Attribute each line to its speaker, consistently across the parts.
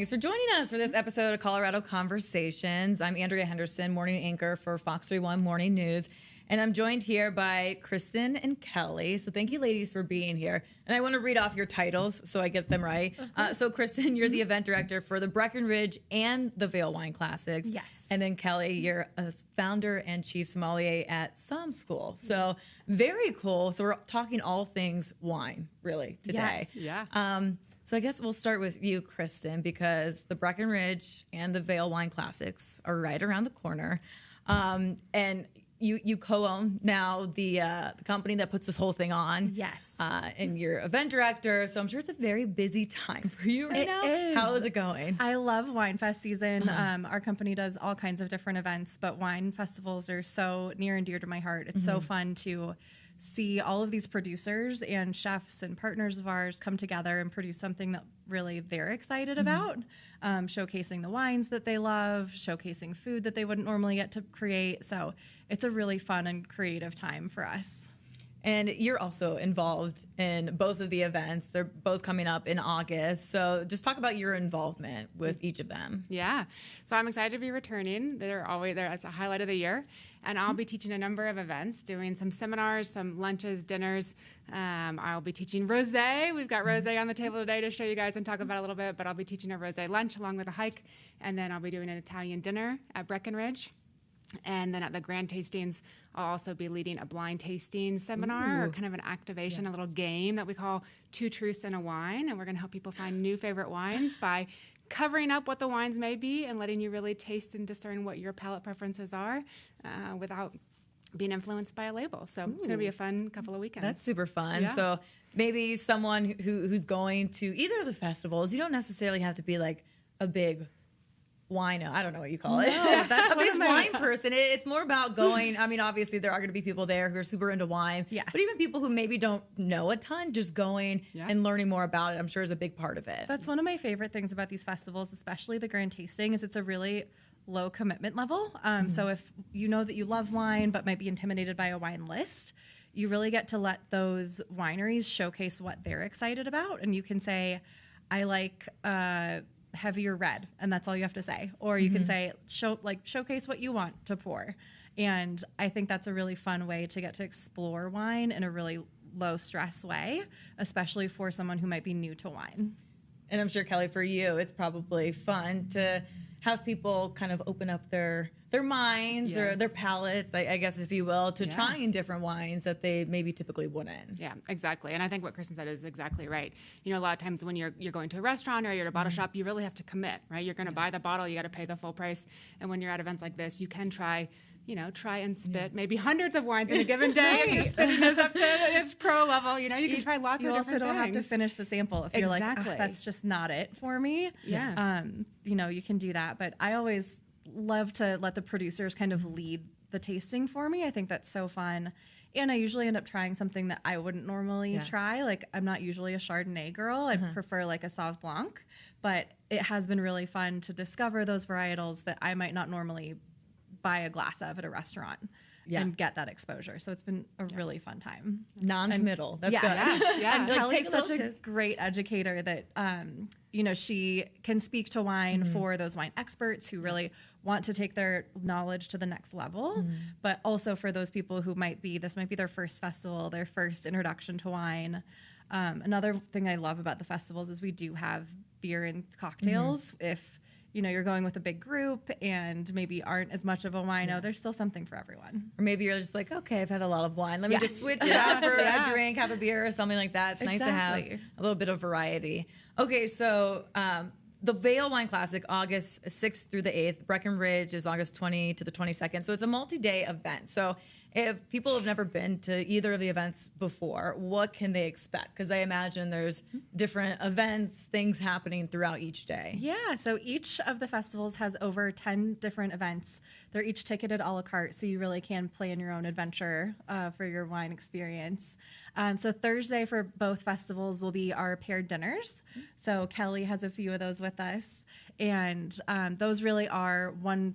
Speaker 1: Thanks for joining us for this episode of Colorado Conversations. I'm Andrea Henderson, morning anchor for FOX31 Morning News. And I'm joined here by Kristin and Kellie. So thank you, ladies, for being here. And I want to read off your titles so I get them right. So Kristin, you're the event director for the Breckenridge and the Vail Wine Classics.
Speaker 2: Yes.
Speaker 1: And then Kellie, you're a founder and chief sommelier at SommSchool. So very cool. So we're talking all things wine, really, today.
Speaker 2: Yes.
Speaker 3: Yeah.
Speaker 1: So I guess we'll start with you, Kristin, because the Breckenridge and the Vail Wine Classics are right around the corner. And you co-own now the company that puts this whole thing on.
Speaker 2: Yes.
Speaker 1: And you're event director, so I'm sure it's a very busy time for you right now.
Speaker 2: Is.
Speaker 1: How is it going?
Speaker 2: I love Wine Fest season. Our company does all kinds of different events, but wine festivals are so near and dear to my heart. It's so fun to see all of these producers and chefs and partners of ours come together and produce something that really they're excited about, showcasing the wines that they love, showcasing food that they wouldn't normally get to create. So it's a really fun and creative time for us.
Speaker 1: And you're also involved in both of the events. They're both coming up in August. So just talk about your involvement with each of them.
Speaker 3: Yeah. So I'm excited to be returning. They're always there as a highlight of the year. And I'll be teaching a number of events, doing some seminars, some lunches, dinners. I'll be teaching rosé. We've got rosé on the table today to show you guys and talk about it a little bit. But I'll be teaching a rosé lunch along with a hike. And then I'll be doing an Italian dinner at Breckenridge. And then at the grand tastings, I'll also be leading a blind tasting seminar, or kind of an activation, a little game that we call Two Truths and a Wine. And we're going to help people find new favorite wines by covering up what the wines may be and letting you really taste and discern what your palate preferences are without being influenced by a label. So it's going to be a fun couple of weekends.
Speaker 1: That's super fun.
Speaker 3: Yeah.
Speaker 1: So maybe someone who's going to either of the festivals, you don't necessarily have to be like a big wino. I don't know what you call it.
Speaker 2: that's
Speaker 1: a
Speaker 2: one
Speaker 1: big
Speaker 2: of my-
Speaker 1: wine person. It's more about going. I mean, obviously there are going to be people there who are super into wine.
Speaker 2: Yes.
Speaker 1: But even people who maybe don't know a ton, just going and learning more about it, I'm sure is a big part of it.
Speaker 2: That's one of my favorite things about these festivals, especially the grand tasting, is it's a really low commitment level. So if you know that you love wine but might be intimidated by a wine list, you really get to let those wineries showcase what they're excited about. And you can say, I like heavier red, and that's all you have to say. Or you can say, showcase what you want to pour. And I think that's a really fun way to get to explore wine in a really low stress way, especially for someone who might be new to wine.
Speaker 1: And I'm sure, Kellie, for you, it's probably fun to have people kind of open up their minds or their palates, I guess, if you will, to trying different wines that they maybe typically wouldn't.
Speaker 3: Yeah, exactly. And I think what Kristin said is exactly right. You know, a lot of times when you're going to a restaurant or you're at a bottle shop, you really have to commit, right? You're going to buy the bottle, you got to pay the full price. And when you're at events like this, you can try and spit maybe hundreds of wines in a given day. If your spitting is up to its pro level, you can try lots of different things.
Speaker 2: You also don't have to finish the sample if you're like,
Speaker 3: Exactly.
Speaker 2: that's just not it for me.
Speaker 3: Yeah.
Speaker 2: You can do that. But I always love to let the producers kind of lead the tasting for me. I think that's so fun. And I usually end up trying something that I wouldn't normally try. Like, I'm not usually a Chardonnay girl. I prefer like a Sauv Blanc. But it has been really fun to discover those varietals that I might not normally buy a glass of at a restaurant and get that exposure. So it's been a really fun time.
Speaker 1: Non-committal. That's good.
Speaker 3: Yeah.
Speaker 2: And
Speaker 1: Like,
Speaker 2: Kellie's
Speaker 1: take a
Speaker 2: such a
Speaker 1: little
Speaker 2: great educator that, she can speak to wine for those wine experts who really want to take their knowledge to the next level, but also for those people who this might be their first festival, their first introduction to wine. Another thing I love about the festivals is we do have beer and cocktails. If you're going with a big group and maybe aren't as much of a wino, there's still something for everyone.
Speaker 1: Or maybe you're just like, okay, I've had a lot of wine. Let me just switch it out for a drink, have a beer or something like that. It's nice to have a little bit of variety. Okay, so the Vail Wine Classic, August 6th through the 8th. Breckenridge is August 20 to the 22nd. So it's a multi-day event. So if people have never been to either of the events before, what can they expect? Because I imagine there's different events, things happening throughout each day.
Speaker 2: Yeah, so each of the festivals has over 10 different events. They're each ticketed a la carte, so you really can plan your own adventure for your wine experience. So Thursday for both festivals will be our paired dinners. So Kellie has a few of those with us. And those really are one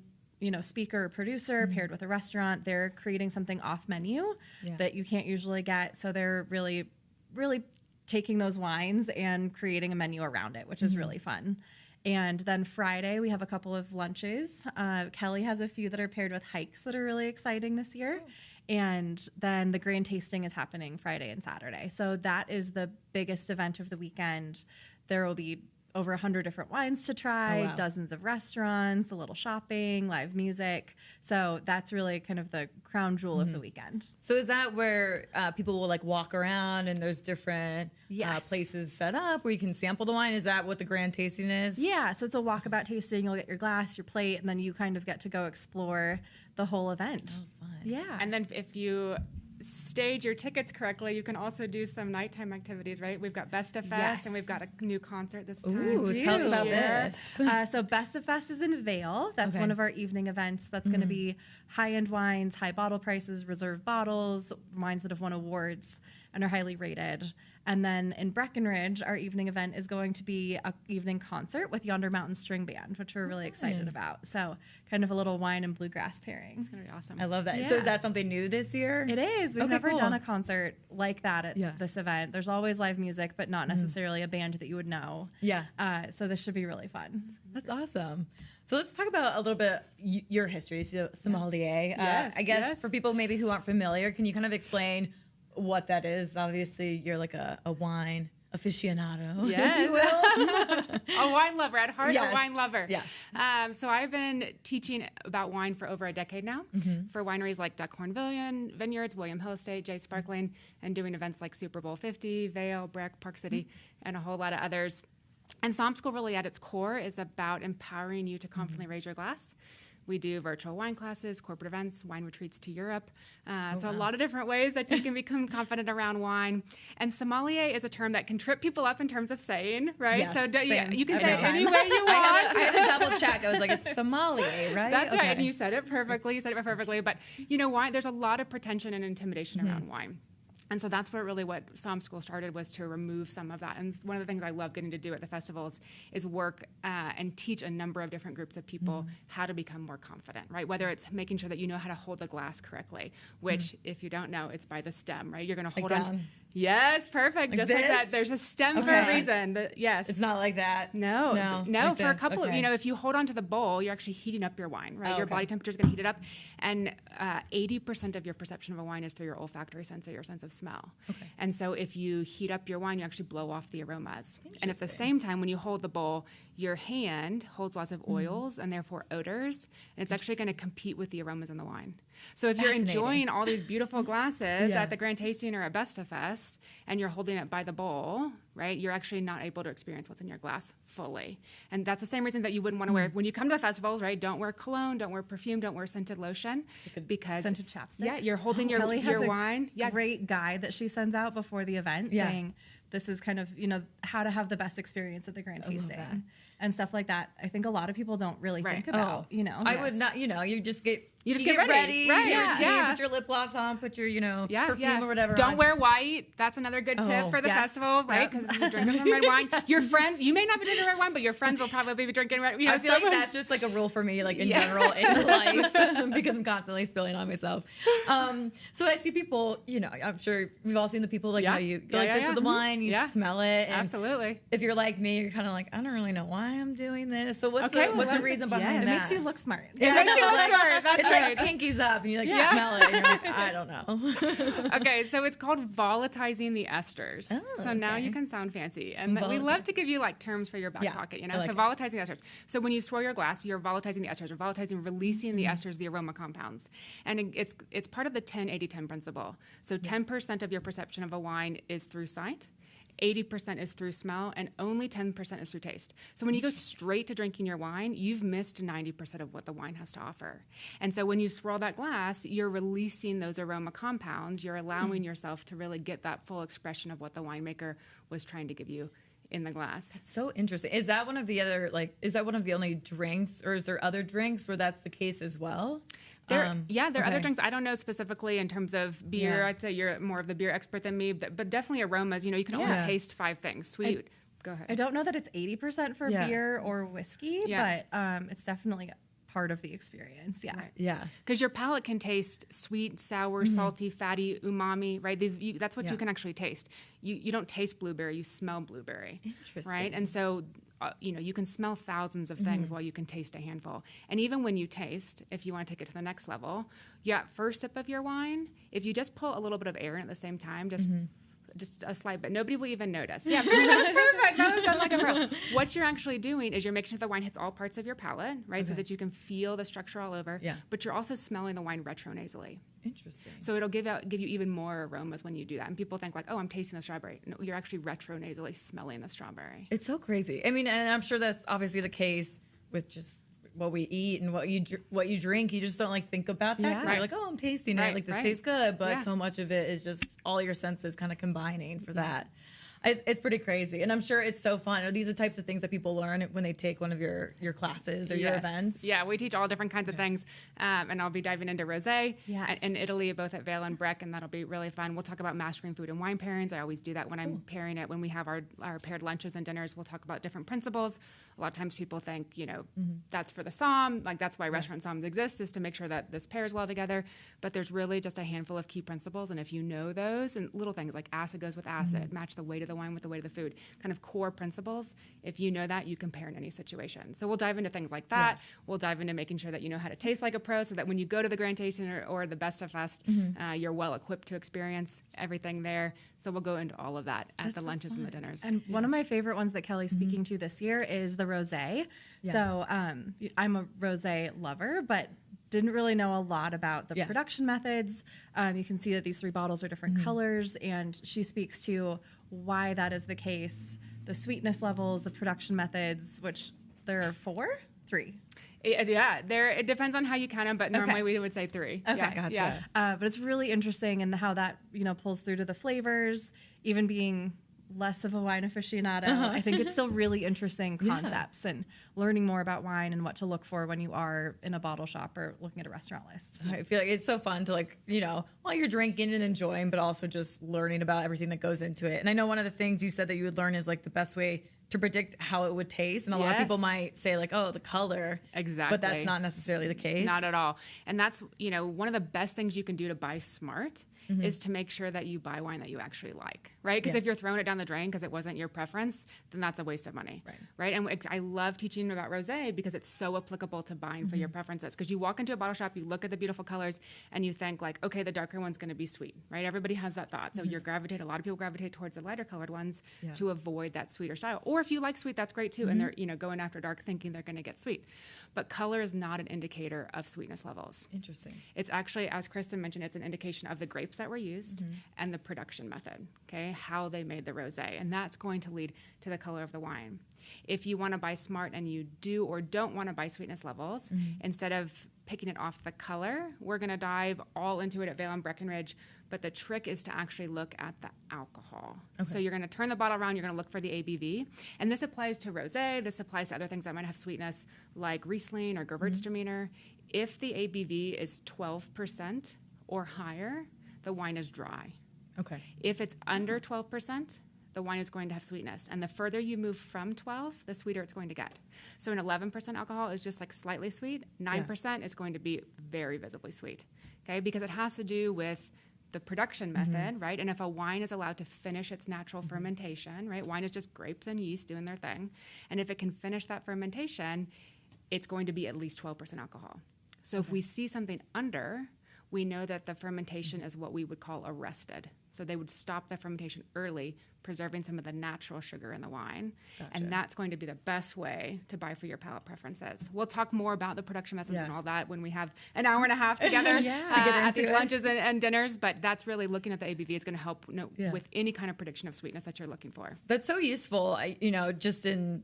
Speaker 2: speaker or producer paired with a restaurant. They're creating something off menu that you can't usually get. So they're really, really taking those wines and creating a menu around it, which is really fun. And then Friday, we have a couple of lunches. Kellie has a few that are paired with hikes that are really exciting this year. And then the grand tasting is happening Friday and Saturday. So that is the biggest event of the weekend. There will be over 100 different wines to try, dozens of restaurants, a little shopping, live music. So that's really kind of the crown jewel of the weekend.
Speaker 1: So is that where people will like walk around and there's different places set up where you can sample the wine? Is that what the grand tasting is?
Speaker 2: Yeah, so it's a walkabout tasting. You'll get your glass, your plate, and then you kind of get to go explore the whole event.
Speaker 1: Oh, fun.
Speaker 2: Yeah.
Speaker 3: And then if you stage your tickets correctly, you can also do some nighttime activities, right? We've got Best of Fest, and we've got a new concert this time.
Speaker 1: Ooh, tell us about this.
Speaker 2: So Best of Fest is in Vail. That's one of our evening events. That's going to be high-end wines, high bottle prices, reserve bottles, wines that have won awards and are highly rated. And then in Breckenridge, our evening event is going to be an evening concert with Yonder Mountain String Band, which we're really excited about. So kind of a little wine and bluegrass pairing.
Speaker 3: It's going to be awesome.
Speaker 1: I love that.
Speaker 2: Yeah.
Speaker 1: So is that something new this year?
Speaker 2: It is. We've never done a concert like that at this event. There's always live music, but not necessarily a band that you would know.
Speaker 1: Yeah.
Speaker 2: So this should be really fun.
Speaker 1: That's awesome. So let's talk about a little bit your history, so sommelier. I guess for people maybe who aren't familiar, can you kind of explain what that is? Obviously, you're like a wine aficionado, if you will.
Speaker 3: A wine lover at heart, a wine lover.
Speaker 1: Yeah.
Speaker 3: So I've been teaching about wine for over a decade now for wineries like Duckhorn Vineyards, William Hill Estate, J Sparkling, and doing events like Super Bowl 50, Vail, Breck, Park City, and a whole lot of others. And SommSchool really at its core is about empowering you to confidently raise your glass. We do virtual wine classes, corporate events, wine retreats to Europe. A lot of different ways that you can become confident around wine. And sommelier is a term that can trip people up in terms of saying, right?
Speaker 1: Yes,
Speaker 3: so you can
Speaker 1: every
Speaker 3: say it
Speaker 1: time.
Speaker 3: any way you want.
Speaker 1: I had to double check. I was like, it's sommelier, right?
Speaker 3: That's right. And you said it perfectly. But you know, wine, there's a lot of pretension and intimidation around wine. And so that's what SommSchool started, was to remove some of that. And one of the things I love getting to do at the festivals is work and teach a number of different groups of people how to become more confident, right? Whether it's making sure that you know how to hold the glass correctly, which if you don't know, it's by the stem, right? You're going to hold on to. Yes, perfect. Just like that. There's a stem for a reason. Yes.
Speaker 1: It's not like that.
Speaker 3: No.
Speaker 1: Like
Speaker 3: for a couple of, if you hold on to the bowl, you're actually heating up your wine, right? Your body temperature is going to heat it up. And 80% of your perception of a wine is through your olfactory sense or your sense of smell. Okay. And so if you heat up your wine, you actually blow off the aromas. And at the same time, when you hold the bowl, your hand holds lots of oils and therefore odors. And it's actually going to compete with the aromas in the wine. So if you're enjoying all these beautiful glasses at the Grand Tasting or at Best of Fest, and you're holding it by the bowl, right, you're actually not able to experience what's in your glass fully. And that's the same reason that you wouldn't want to wear, when you come to the festivals, right, don't wear cologne, don't wear perfume, don't wear scented lotion. Because
Speaker 2: scented chapstick.
Speaker 3: Yeah, you're holding your wine.
Speaker 2: Great guide that she sends out before the event saying, this is kind of, how to have the best experience at the Grand Tasting and stuff like that. I think a lotut of people don't really think about,
Speaker 1: I would not, you just get
Speaker 3: ready.
Speaker 1: Right. Put your lip gloss on, put your, perfume or whatever
Speaker 3: Don't
Speaker 1: on.
Speaker 3: wear white. That's another good tip for the festival, right? Because you're drinking red wine. Your friends, you may not be drinking red wine, but your friends will probably be drinking red wine.
Speaker 1: I feel like that's just like a rule for me, like in general in life, because I'm constantly spilling on myself. So I see people, I'm sure we've all seen the people like how you go like this with the wine, you smell it. And
Speaker 3: absolutely.
Speaker 1: If you're like me, you're kind of like, I don't really know why I'm doing this. So what's the reason behind that?
Speaker 2: It makes you look smart.
Speaker 3: It makes you look smart. That's right.
Speaker 1: Like pinkies up and you smell it and you're like, I don't know.
Speaker 3: Okay, so it's called volatilizing the esters. So now you can sound fancy. And we love to give you like terms for your back pocket, So volatilizing the esters. So when you swirl your glass, you're volatilizing the esters. You're releasing the esters, the aroma compounds. And it's part of the 10-80-10 principle. So 10% of your perception of a wine is through sight, 80% is through smell, and only 10% is through taste. So when you go straight to drinking your wine, you've missed 90% of what the wine has to offer. And so when you swirl that glass, you're releasing those aroma compounds. You're allowing yourself to really get that full expression of what the winemaker was trying to give you in the glass.
Speaker 1: That's so interesting. Is that one of the other, is that one of the only drinks, or is there other drinks where that's the case as well?
Speaker 3: There are other drinks. I don't know specifically in terms of beer. I'd say you're more of the beer expert than me, but definitely aromas. You can only taste 5 things. Sweet. Go ahead.
Speaker 2: I don't know that it's 80% for beer or whiskey, but it's definitely part of the experience.
Speaker 3: Because your palate can taste sweet, sour, salty, fatty, umami, right? That's what you can actually taste. You don't taste blueberry, you smell blueberry.
Speaker 1: Interesting.
Speaker 3: Right? And so you can smell thousands of things while you can taste a handful. And even when you taste, if you want to take it to the next level, first sip of your wine, if you just pull a little bit of air in at the same time, just a slight bit. Nobody will even notice. Yeah, that's perfect. That was done like a pro. What you're actually doing is you're making sure the wine hits all parts of your palate, right, so that you can feel the structure all over. Yeah. But you're also smelling the wine retronasally.
Speaker 1: Interesting.
Speaker 3: So it'll give you even more aromas when you do that. And people think like, oh, I'm tasting the strawberry. No, you're actually retronasally smelling the strawberry.
Speaker 1: It's so crazy. I mean, and I'm sure that's obviously the case with just what we eat and what you drink. You just don't like think about that. You're like, oh, I'm tasting it. Like this tastes good. But so much of it is just all your senses kind of combining for that. It's pretty crazy. And I'm sure it's so fun. Are these the types of things that people learn when they take one of your classes or your events?
Speaker 3: Yeah, we teach all different kinds of things. And I'll be diving into rosé in Italy, both at Vail and Breck, and that'll be really fun. We'll talk about mastering food and wine pairings. I always do that when I'm pairing it. When we have our paired lunches and dinners, we'll talk about different principles. A lot of times people think, that's for the somm, like that's why restaurant somms exist, is to make sure that this pairs well together. But there's really just a handful of key principles. And if you know those, and little things like acid goes with acid, match the weight of the wine with the weight of the food, kind of core principles. If you know that, you can pair in any situation. So we'll dive into things like that. We'll dive into making sure that you know how to taste like a pro, so that when you go to the grand tasting or the Best of Fest, you're well equipped to experience everything there. So we'll go into all of that at the lunches and the dinners.
Speaker 2: And one of my favorite ones that Kellie's speaking to this year is the rosé. So I'm a rosé lover, but didn't really know a lot about the production methods. You can see that these 3 bottles are different colors, and she speaks to why that is the case, the sweetness levels, the production methods, which there are 3.
Speaker 3: It depends on how you count them, but normally we would say 3.
Speaker 1: Okay, gotcha.
Speaker 2: Yeah. But it's really interesting in how that pulls through to the flavors, even being less of a wine aficionado. I think it's still really interesting concepts and learning more about wine and what to look for when you are in a bottle shop or looking at a restaurant list.
Speaker 1: I feel like it's so fun to while you're drinking and enjoying, but also just learning about everything that goes into it. And I know one of the things you said that you would learn is like the best way to predict how it would taste. And a lot of people might say like, oh, the color.
Speaker 3: Exactly.
Speaker 1: But that's not necessarily the case.
Speaker 3: Not at all. And that's, one of the best things you can do to buy smart is to make sure that you buy wine that you actually like, right? Because if you're throwing it down the drain because it wasn't your preference, then that's a waste of money, right? And I love teaching about rosé because it's so applicable to buying for your preferences. Because you walk into a bottle shop, you look at the beautiful colors, and you think like, okay, the darker one's going to be sweet, right? Everybody has that thought. So a lot of people gravitate towards the lighter colored ones to avoid that sweeter style. Or if you like sweet, that's great too. And they're going after dark thinking they're going to get sweet. But color is not an indicator of sweetness levels.
Speaker 1: Interesting.
Speaker 3: It's actually, as Kristin mentioned, it's an indication of the grapes that were used and the production method, okay, how they made the rosé. And that's going to lead to the color of the wine. If you want to buy smart and you do or don't want to buy sweetness levels, instead of picking it off the color, we're going to dive all into it at Vail and Breckenridge. But the trick is to actually look at the alcohol. Okay. So you're going to turn the bottle around, you're going to look for the ABV. And this applies to rosé, this applies to other things that might have sweetness like Riesling or Gewürztraminer. If the ABV is 12% or higher, the wine is dry.
Speaker 1: Okay.
Speaker 3: If it's under 12%, the wine is going to have sweetness. And the further you move from 12, the sweeter it's going to get. So an 11% alcohol is just like slightly sweet. 9% is going to be very visibly sweet, okay? Because it has to do with the production method, right? And if a wine is allowed to finish its natural fermentation, right? Wine is just grapes and yeast doing their thing. And if it can finish that fermentation, it's going to be at least 12% alcohol. So if we see something under, we know that the fermentation is what we would call arrested. So they would stop the fermentation early, preserving some of the natural sugar in the wine. Gotcha. And that's going to be the best way to buy for your palate preferences. We'll talk more about the production methods and all that when we have an hour and a half together at these lunches and dinners. But that's really looking at the ABV is going to help with any kind of prediction of sweetness that you're looking for.
Speaker 1: That's so useful, just in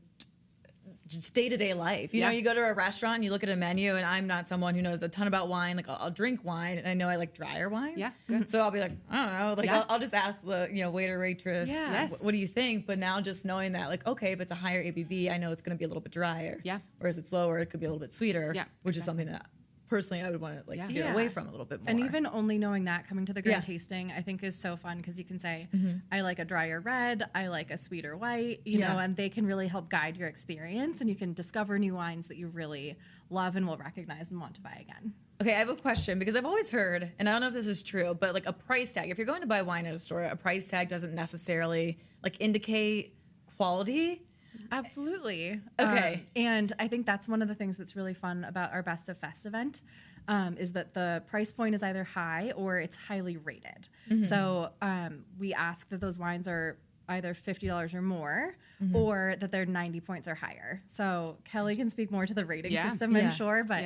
Speaker 1: day-to-day life. You know, you go to a restaurant and you look at a menu, and I'm not someone who knows a ton about wine. Like I'll drink wine, and I know I like drier wines.
Speaker 3: Yeah, good.
Speaker 1: So I'll be like, I don't know. Like I'll just ask the waiter, waitress, what do you think? But now just knowing that, like, okay, if it's a higher ABV, I know it's going to be a little bit drier. Yeah. Whereas it's lower, it could be a little bit sweeter. Yeah. Which is something that personally I would want to steer away from a little bit more.
Speaker 2: And even only knowing that coming to the grand tasting, I think is so fun because you can say, I like a drier red, I like a sweeter white, you know, and they can really help guide your experience, and you can discover new wines that you really love and will recognize and want to buy again.
Speaker 1: Okay, I have a question because I've always heard, and I don't know if this is true, but like a price tag, if you're going to buy wine at a store, a price tag doesn't necessarily like indicate quality.
Speaker 2: Absolutely.
Speaker 1: Okay.
Speaker 2: And I think that's one of the things that's really fun about our Best of Fest event is that the price point is either high or it's highly rated. So we ask that those wines are either $50 or more or that they're 90 points or higher. So Kellie can speak more to the rating system, I'm sure, but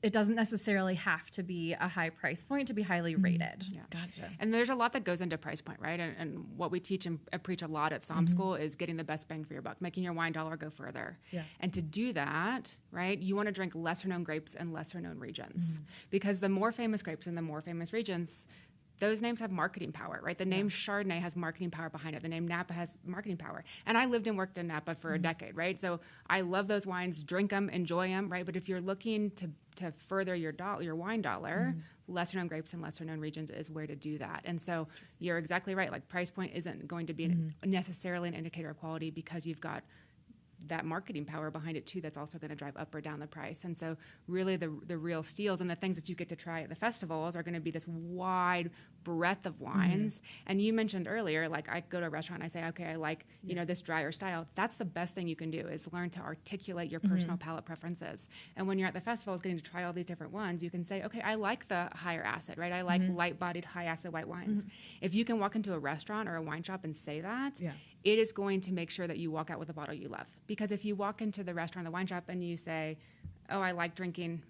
Speaker 2: it doesn't necessarily have to be a high price point to be highly rated.
Speaker 3: Yeah. Gotcha. And there's a lot that goes into price point, right? And what we teach and preach a lot at SommSchool is getting the best bang for your buck, making your wine dollar go further. Yeah. And to do that, right, you want to drink lesser known grapes and lesser known regions because the more famous grapes in the more famous regions, those names have marketing power, right? The name Chardonnay has marketing power behind it. The name Napa has marketing power. And I lived and worked in Napa for a decade, right? So I love those wines, drink them, enjoy them, right? But if you're looking to further your wine dollar, lesser known grapes and lesser known regions is where to do that. And so you're exactly right. Like price point isn't going to be necessarily an indicator of quality because you've got that marketing power behind it too that's also going to drive up or down the price. And so really the real steals and the things that you get to try at the festivals are going to be this wide breadth of wines. And you mentioned earlier, like I go to a restaurant and I say, okay, I like, you know, this drier style. That's the best thing you can do is learn to articulate your personal palate preferences. And when you're at the festivals getting to try all these different ones, you can say, okay, I like the higher acid, right? I like light-bodied, high-acid white wines. If you can walk into a restaurant or a wine shop and say that, it is going to make sure that you walk out with a bottle you love. Because if you walk into the restaurant or the wine shop and you say, oh, I like drinking...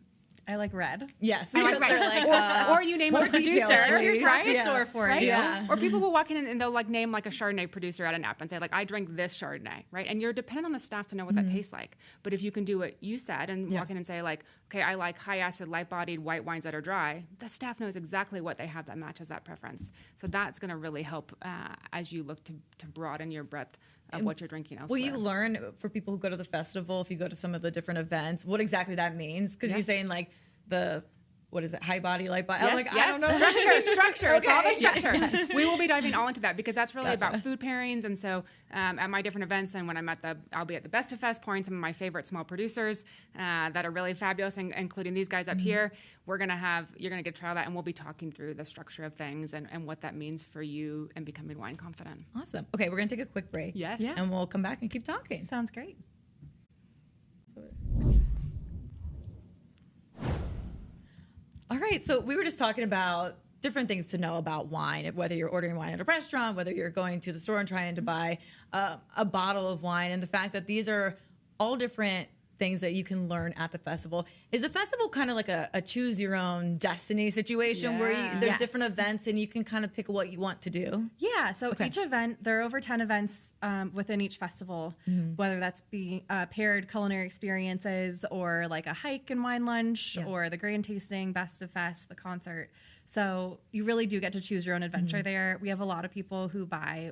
Speaker 2: I like red.
Speaker 3: Yes. I like red. Or you name a producer, right?
Speaker 2: The store for you.
Speaker 3: Yeah. Or people will walk in and they'll like name like a Chardonnay producer at a Napa and say like, I drink this Chardonnay, right? And you're dependent on the staff to know what that tastes like. But if you can do what you said and walk in and say like, okay, I like high acid, light bodied white wines that are dry, the staff knows exactly what they have that matches that preference. So that's going to really help as you look to broaden your breadth of what you're drinking elsewhere.
Speaker 1: Will you learn for people who go to the festival, if you go to some of the different events, what exactly that means? Because you're saying like what is it, high body, light body?
Speaker 3: Yes,
Speaker 1: I don't know.
Speaker 3: Structure.
Speaker 1: Okay.
Speaker 3: It's all the structure. Yes. We will be diving all into that because that's really about food pairings. And so at my different events and when I'll be at the Best of Fest pouring some of my favorite small producers that are really fabulous, including these guys up here. You're going to get to try that and we'll be talking through the structure of things and what that means for you in becoming wine confident.
Speaker 1: Awesome. Okay, we're going to take a quick break.
Speaker 3: Yes.
Speaker 1: Yeah. And we'll come back and keep talking.
Speaker 2: Sounds great.
Speaker 1: All right, so we were just talking about different things to know about wine, whether you're ordering wine at a restaurant, whether you're going to the store and trying to buy a bottle of wine, and the fact that these are all different things that you can learn at the festival. Is a festival kind of like a choose your own destiny situation where there's different events and you can kind of pick what you want to do?
Speaker 2: Yeah, so each event, there are over 10 events within each festival, whether that's being paired culinary experiences or like a hike and wine lunch or the grand tasting, Best of Fest, the concert. So you really do get to choose your own adventure there. We have a lot of people who buy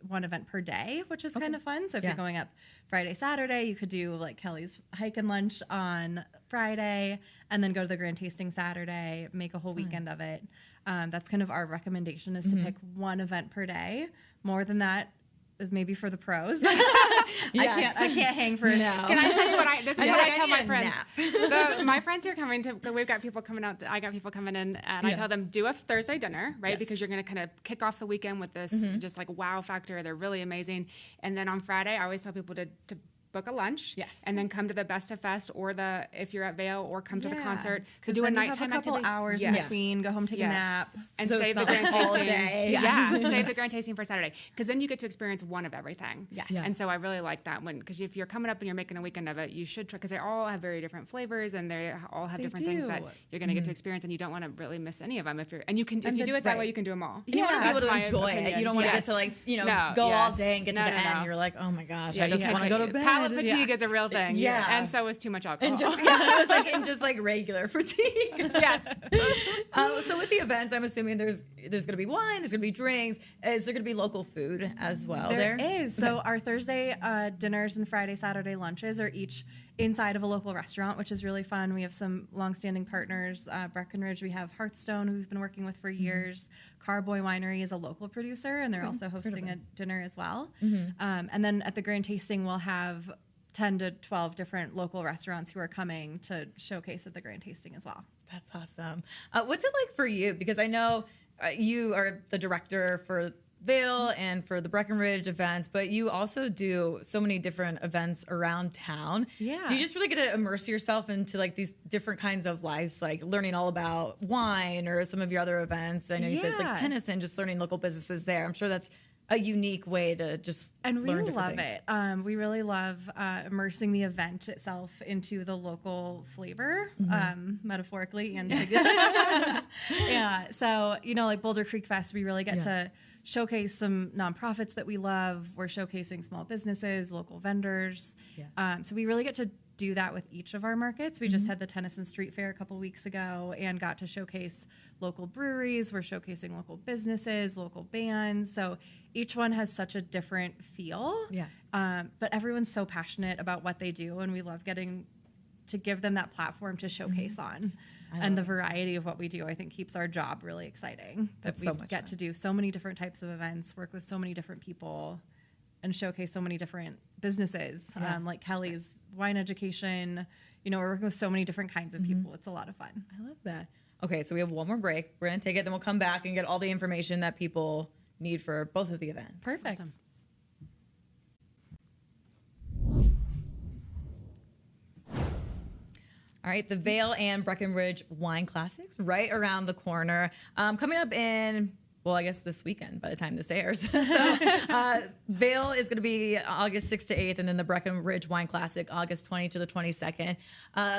Speaker 2: one event per day, which is kind of fun. So if you're going up Friday, Saturday, you could do like Kellie's hike and lunch on Friday and then go to the grand tasting Saturday, make a whole weekend of it. That's kind of our recommendation is to pick one event per day. More than that is maybe for the pros. I can't hang for now.
Speaker 3: Can I tell you what I tell my friends? My friends who are coming to, we've got people coming out, I got people coming in, and I tell them, do a Thursday dinner, right? Yes. Because you're going to kind of kick off the weekend with this just like wow factor. They're really amazing. And then on Friday, I always tell people to book a lunch, and then come to the Best of Fest or if you're at Vail or come to the concert. So do a nighttime
Speaker 2: activity. A couple hours in between, go home, take a nap.
Speaker 3: And save the grand tasting. Save the grand tasting for Saturday. Because then you get to experience one of everything. Yes. And so I really like that one. Because if you're coming up and you're making a weekend of it, you should try, because they all have very different flavors and they all have different things that you're going to get to experience, and you don't want to really miss any of them. If you do it that way, you can do them all.
Speaker 1: You want to be able to enjoy it. You don't want to get to go all day and get to the end. You're like, oh my gosh, I just want to go to bed.
Speaker 3: Palate fatigue is a real thing. Yeah. And so is too much alcohol.
Speaker 1: And just like regular fatigue.
Speaker 3: Yes.
Speaker 1: So with the events, I'm assuming there's going to be wine, there's going to be drinks. Is there going to be local food as well?
Speaker 2: There is. Okay. So our Thursday dinners and Friday, Saturday lunches are each inside of a local restaurant, which is really fun. We have some longstanding partners. Breckenridge, we have Hearthstone, who we've been working with for years. Carboy Winery is a local producer, and they're also hosting a dinner as well. And then at the grand tasting, we'll have 10 to 12 different local restaurants who are coming to showcase at the grand tasting as well.
Speaker 1: That's awesome. What's it like for you? Because I know you are the director for Vail and for the Breckenridge events, but you also do so many different events around town.
Speaker 2: Yeah.
Speaker 1: Do you just really get to immerse yourself into like these different kinds of lives, like learning all about wine or some of your other events? I know you said like tennis and just learning local businesses there. I'm sure that's a unique way to just
Speaker 2: and we
Speaker 1: learn
Speaker 2: love
Speaker 1: things.
Speaker 2: it. We really love immersing the event itself into the local flavor, metaphorically and yeah. So like Boulder Creek Fest, we really get to showcase some nonprofits that we love. We're showcasing small businesses, local vendors. So we really get to do that with each of our markets. We just had the Tennyson Street Fair a couple weeks ago and got to showcase local breweries. We're showcasing local businesses, local bands. So each one has such a different feel. But everyone's so passionate about what they do, and we love getting to give them that platform to showcase on. And the variety of what we do, I think, keeps our job really exciting.
Speaker 1: That's
Speaker 2: we
Speaker 1: so much
Speaker 2: get
Speaker 1: fun.
Speaker 2: to do so many different types of events, work with so many different people, and showcase so many different businesses, like Kellie's wine education. We're working with so many different kinds of people. It's a lot of fun.
Speaker 1: I love that. Okay, so we have one more break. We're going to take it, then we'll come back and get all the information that people need for both of the events.
Speaker 2: Perfect.
Speaker 3: Awesome.
Speaker 1: All right, the Vail and Breckenridge Wine Classics right around the corner. Coming up in, well, I guess this weekend by the time this airs. So Vail is going to be August 6th to 8th, and then the Breckenridge Wine Classic August 20 to the 22nd.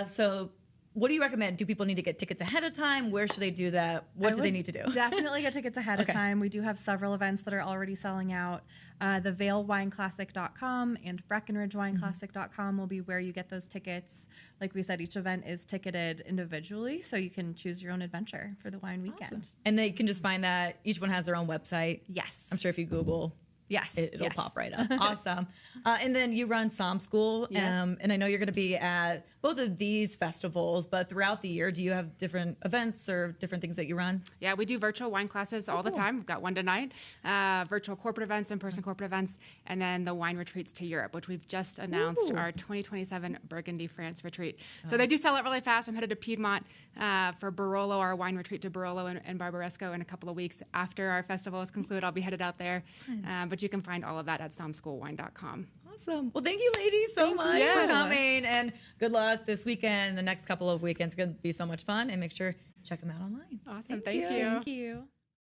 Speaker 1: So what do you recommend? Do people need to get tickets ahead of time? Where should they do that? What do they need to do?
Speaker 2: Definitely get tickets ahead of time. We do have several events that are already selling out. The VailWineClassic.com and BreckenridgeWineClassic.com will be where you get those tickets. Like we said, each event is ticketed individually, so you can choose your own adventure for the wine weekend.
Speaker 1: Awesome. And they can just find that each one has their own website.
Speaker 2: Yes.
Speaker 1: I'm sure if you Google, it'll pop right up. Awesome. And then you run SommSchool, and I know you're going to be at both of these festivals, but throughout the year, do you have different events or different things that you run?
Speaker 3: Yeah, we do virtual wine classes all the time. We've got one tonight, virtual corporate events, in-person corporate events, and then the wine retreats to Europe, which we've just announced our 2027 Burgundy, France retreat. So they do sell it really fast. I'm headed to Piedmont for Barolo, our wine retreat to Barolo and Barbaresco in a couple of weeks. After our festival is concluded, I'll be headed out there. But you can find all of that at sommschoolwine.com.
Speaker 1: Awesome. Well, thank you, ladies, so much for coming, and good luck this weekend. The next couple of weekends are going to be so much fun, and make sure check them out online.
Speaker 3: Awesome. Thank you.
Speaker 2: Thank you.